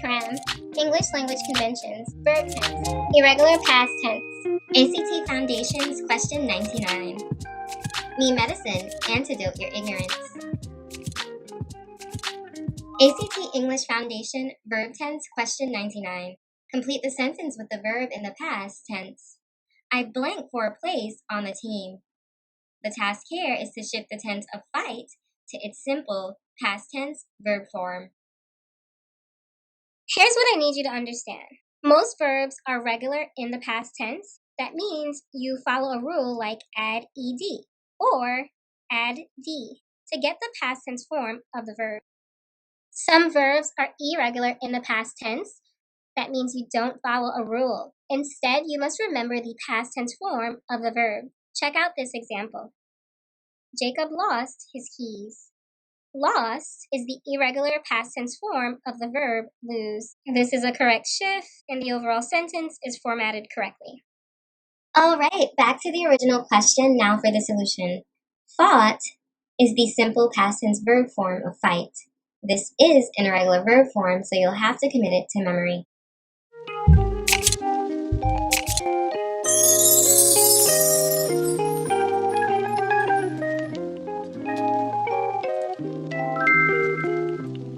Cram. English language conventions. Verb tense. Irregular past tense. ACT Foundations Question 99. Me Medicine. Antidote Your Ignorance. ACT English Foundation Verb Tense Question 99. Complete the sentence with the verb in the past tense. I blank for a place on the team. The task here is to shift the tense of fight to its simple past tense verb form. Here's what I need you to understand. Most verbs are regular in the past tense. That means you follow a rule like add ed or add d to get the past tense form of the verb. Some verbs are irregular in the past tense. That means you don't follow a rule. Instead, you must remember the past tense form of the verb. Check out this example. Jacob lost his keys. Lost is the irregular past tense form of the verb lose. This is a correct shift, and the overall sentence is formatted correctly. All right, back to the original question now for the solution. Fought is the simple past tense verb form of fight. This is an irregular verb form, so you'll have to commit it to memory.